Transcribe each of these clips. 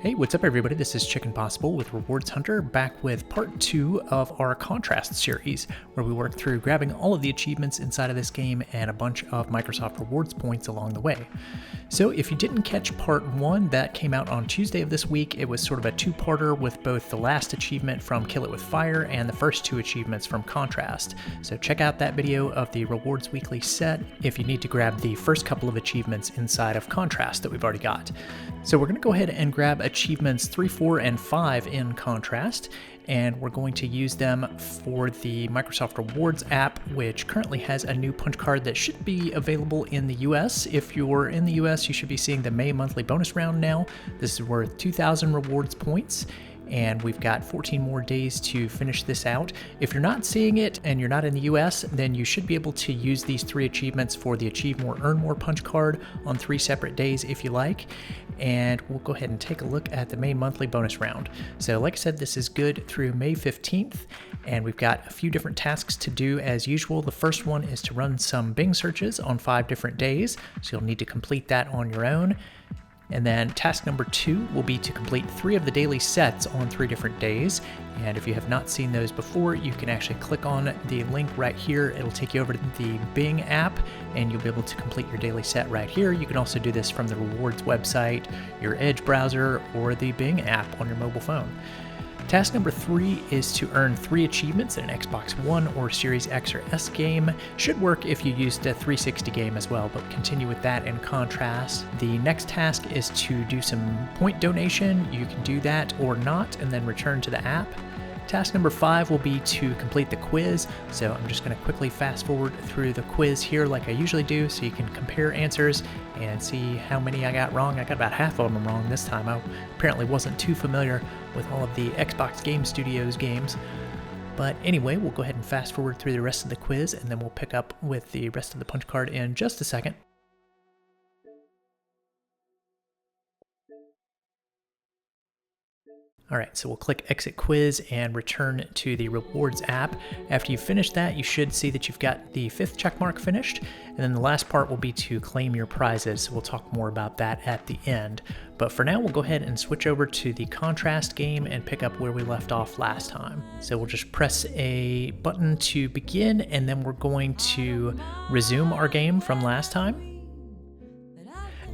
Hey, what's up everybody? This is Chicken Possible with Rewards Hunter, back with part 2 of our Contrast series, where we work through grabbing all of the achievements inside of this game and a bunch of Microsoft Rewards points along the way. So if you didn't catch part 1, that came out on Tuesday of this week. It was sort of a two-parter with both the last achievement from Kill It With Fire and the first two achievements from Contrast. So check out that video of the Rewards Weekly set if you need to grab the first couple of achievements inside of Contrast that we've already got. So we're going to go ahead and grab achievements 3, 4, and 5 in Contrast, and we're going to use them for the Microsoft Rewards app, which currently has a new punch card that should be available in the US. If you're in the US, you should be seeing the May monthly bonus round now. This is worth 2,000 rewards points, and we've got 14 more days to finish this out. If you're not seeing it and you're not in the US, then you should be able to use these 3 achievements for the Achieve More, Earn More punch card on 3 separate days if you like. And we'll go ahead and take a look at the May monthly bonus round. So like I said, this is good through May 15th, and we've got a few different tasks to do as usual. The first one is to run some Bing searches on 5 different days, so you'll need to complete that on your own. And then task number 2 will be to complete 3 of the daily sets on 3 different days. And if you have not seen those before, you can actually click on the link right here. It'll take you over to the Bing app, and you'll be able to complete your daily set right here. You can also do this from the rewards website, your Edge browser, or the Bing app on your mobile phone. Task number 3 is to earn 3 achievements in an Xbox One or Series X or S game. Should work if you used a 360 game as well, but continue with that in Contrast. The next task is to do some point donation. You can do that or not, and then return to the app. Task number 5 will be to complete the quiz, so I'm just going to quickly fast forward through the quiz here like I usually do, so you can compare answers and see how many I got wrong. I got about half of them wrong this time. I apparently wasn't too familiar with all of the Xbox Game Studios games. But anyway, we'll go ahead and fast forward through the rest of the quiz, and then we'll pick up with the rest of the punch card in just a second. Alright, so we'll click Exit Quiz and return to the Rewards app. After you finish that, you should see that you've got the 5th checkmark finished, and then the last part will be to claim your prizes. So we'll talk more about that at the end. But for now, we'll go ahead and switch over to the Contrast game and pick up where we left off last time. So we'll just press a button to begin, and then we're going to resume our game from last time.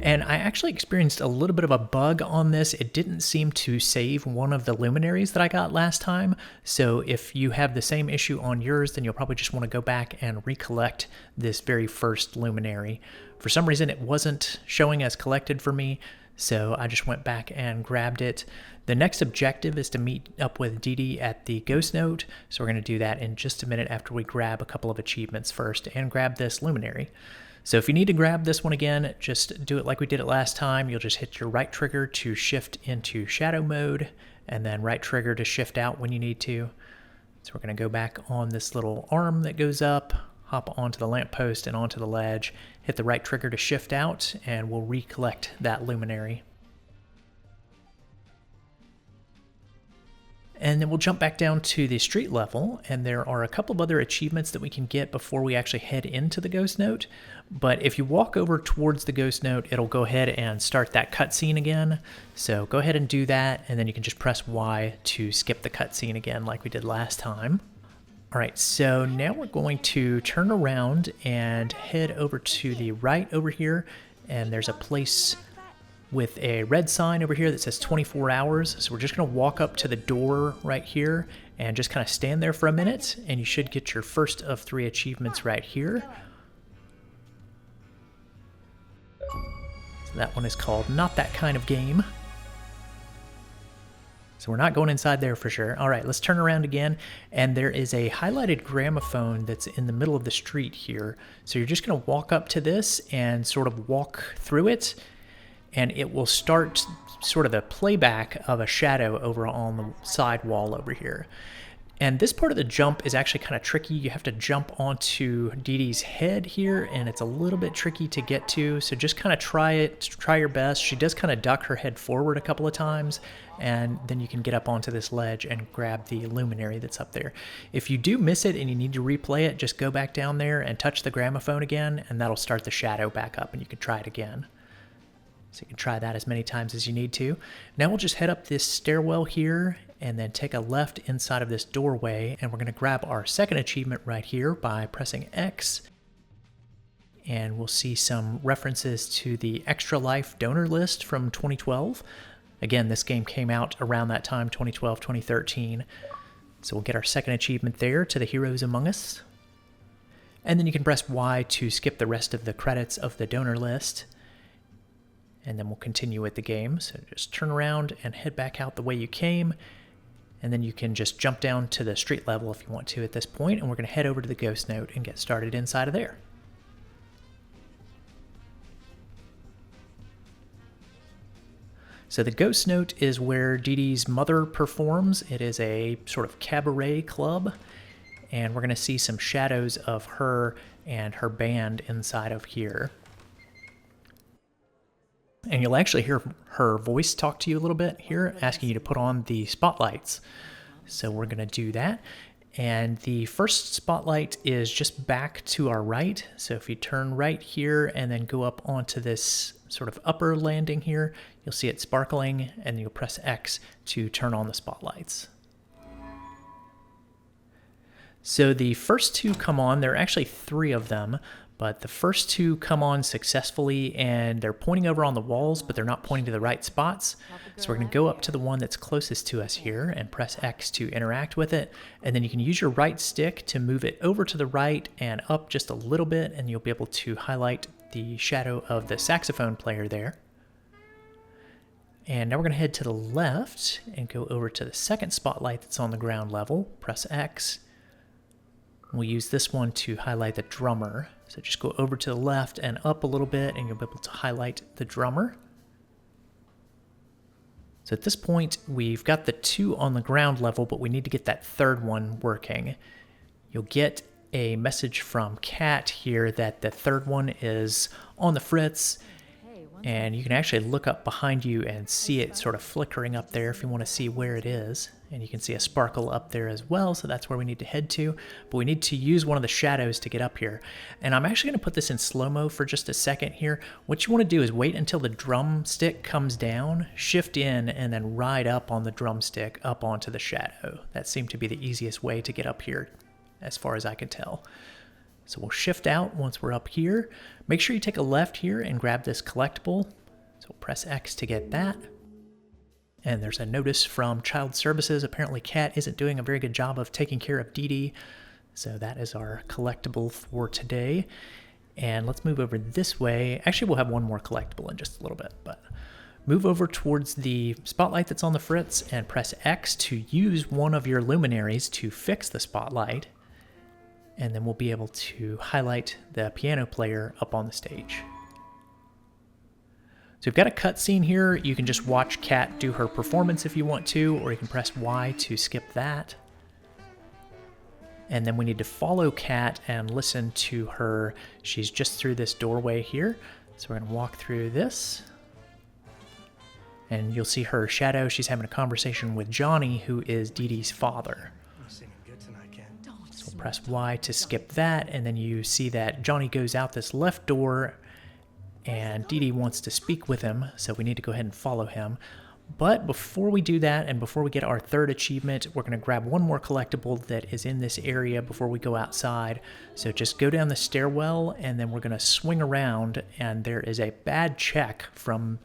And I actually experienced a little bit of a bug on this. It didn't seem to save one of the luminaries that I got last time. So if you have the same issue on yours, then you'll probably just want to go back and recollect this very first luminary. For some reason, it wasn't showing as collected for me, so I just went back and grabbed it. The next objective is to meet up with Dee Dee at the Ghost Note, so we're going to do that in just a minute after we grab a couple of achievements first and grab this luminary. So if you need to grab this one again, just do it like we did it last time. You'll just hit your right trigger to shift into shadow mode, and then right trigger to shift out when you need to. So we're going to go back on this little arm that goes up, hop onto the lamppost and onto the ledge, hit the right trigger to shift out, and we'll recollect that luminary. And then we'll jump back down to the street level, and there are a couple of other achievements that we can get before we actually head into the Ghost Note. But if you walk over towards the Ghost Note, it'll go ahead and start that cutscene again. So go ahead and do that, and then you can just press Y to skip the cutscene again like we did last time. Alright, so now we're going to turn around and head over to the right over here, and there's a place with a red sign over here that says 24 hours. So we're just going to walk up to the door right here and just kind of stand there for a minute, and you should get your first of 3 achievements right here. So that one is called Not That Kind of Game. So we're not going inside there for sure. All right, let's turn around again, and there is a highlighted gramophone that's in the middle of the street here. So you're just going to walk up to this and sort of walk through it, and it will start sort of the playback of a shadow over on the side wall over here. And this part of the jump is actually kind of tricky. You have to jump onto Dee Dee's head here, and it's a little bit tricky to get to, so just kind of try your best. She does kind of duck her head forward a couple of times, and then you can get up onto this ledge and grab the luminary that's up there. If you do miss it and you need to replay it, just go back down there and touch the gramophone again, and that'll start the shadow back up, and you can try it again. So you can try that as many times as you need to. Now we'll just head up this stairwell here and then take a left inside of this doorway, and we're going to grab our second achievement right here by pressing X. And we'll see some references to the Extra Life donor list from 2012. Again, this game came out around that time, 2012, 2013. So we'll get our second achievement there to the Heroes Among Us. And then you can press Y to skip the rest of the credits of the donor list. And then we'll continue with the game. So just turn around and head back out the way you came. And then you can just jump down to the street level if you want to at this point. And we're going to head over to the Ghost Note and get started inside of there. So the Ghost Note is where Dee Dee's mother performs. It is a sort of cabaret club. And we're going to see some shadows of her and her band inside of here. And you'll actually hear her voice talk to you a little bit here, asking you to put on the spotlights. So we're going to do that. And the first spotlight is just back to our right. So if you turn right here and then go up onto this sort of upper landing here, you'll see it sparkling, and you'll press X to turn on the spotlights. So the first two come on. There are actually 3 of them. But the first 2 come on successfully, and they're pointing over on the walls, but they're not pointing to the right spots. So we're going to go up to the one that's closest to us here and press X to interact with it. And then you can use your right stick to move it over to the right and up just a little bit, and you'll be able to highlight the shadow of the saxophone player there. And now we're going to head to the left and go over to the second spotlight that's on the ground level. Press X. We'll use this one to highlight the drummer. So just go over to the left and up a little bit, and you'll be able to highlight the drummer. So at this point, we've got the 2 on the ground level, but we need to get that third one working. You'll get a message from Kat here that the third one is on the fritz, and you can actually look up behind you and see it sort of flickering up there if you want to see where it is. And you can see a sparkle up there as well, so that's where we need to head to. But we need to use one of the shadows to get up here. And I'm actually going to put this in slow-mo for just a second here. What you want to do is wait until the drumstick comes down, shift in, and then ride up on the drumstick up onto the shadow. That seemed to be the easiest way to get up here, as far as I can tell. So we'll shift out once we're up here. Make sure you take a left here and grab this collectible. So we'll press X to get that. And there's a notice from Child Services. Apparently Kat isn't doing a very good job of taking care of Dee Dee. So that is our collectible for today. And let's move over this way. Actually, we'll have one more collectible in just a little bit, but move over towards the spotlight that's on the fritz and press X to use one of your luminaries to fix the spotlight. And then we'll be able to highlight the piano player up on the stage. So we've got a cutscene here. You can just watch Kat do her performance if you want to, or you can press Y to skip that. And then we need to follow Kat and listen to her. She's just through this doorway here. So we're going to walk through this. And you'll see her shadow. She's having a conversation with Johnny, who is Dee Dee's father. So we'll press Y to skip that, and then you see that Johnny goes out this left door, and Dee Dee wants to speak with him, so we need to go ahead and follow him. But before we do that, and before we get our third achievement, we're going to grab one more collectible that is in this area before we go outside. So just go down the stairwell, and then we're going to swing around, and there is a bad check from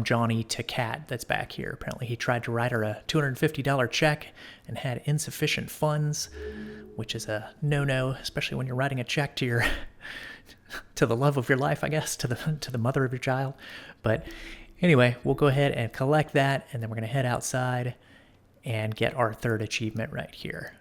Johnny to Kat that's back here. Apparently he tried to write her a $250 check and had insufficient funds, which is a no-no, especially when you're writing a check to your to the love of your life, I guess, to the mother of your child. But anyway, we'll go ahead and collect that, and then we're going to head outside and get our third achievement right here.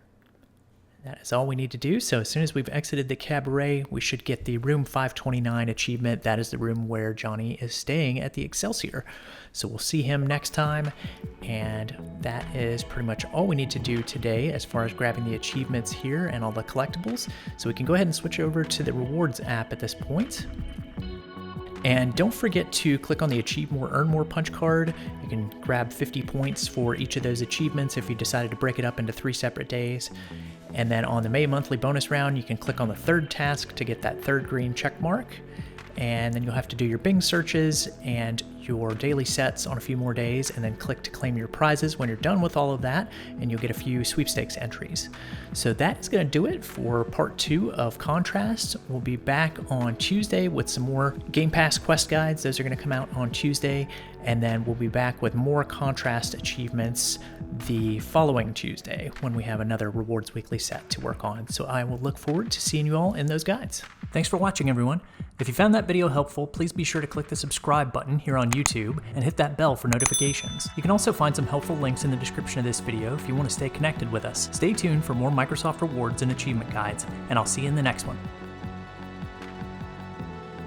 That is all we need to do. So as soon as we've exited the cabaret, we should get the room 529 achievement. That is the room where Johnny is staying at the Excelsior. So we'll see him next time. And that is pretty much all we need to do today as far as grabbing the achievements here and all the collectibles. So we can go ahead and switch over to the rewards app at this point. And don't forget to click on the Achieve More, Earn More punch card. You can grab 50 points for each of those achievements if you decided to break it up into 3 separate days. And then on the May monthly bonus round, you can click on the third task to get that third green check mark. And then you'll have to do your Bing searches, and your daily sets on a few more days, and then click to claim your prizes when you're done with all of that, and you'll get a few sweepstakes entries. So that is going to do it for part 2 of Contrast. We'll be back on Tuesday with some more Game Pass quest guides. Those are going to come out on Tuesday, and then we'll be back with more Contrast achievements the following Tuesday when we have another Rewards Weekly set to work on. So I will look forward to seeing you all in those guides. Thanks for watching, everyone. If you found that video helpful, please be sure to click the subscribe button here on YouTube and hit that bell for notifications. You can also find some helpful links in the description of this video if you want to stay connected with us. Stay tuned for more Microsoft rewards and achievement guides, and I'll see you in the next one.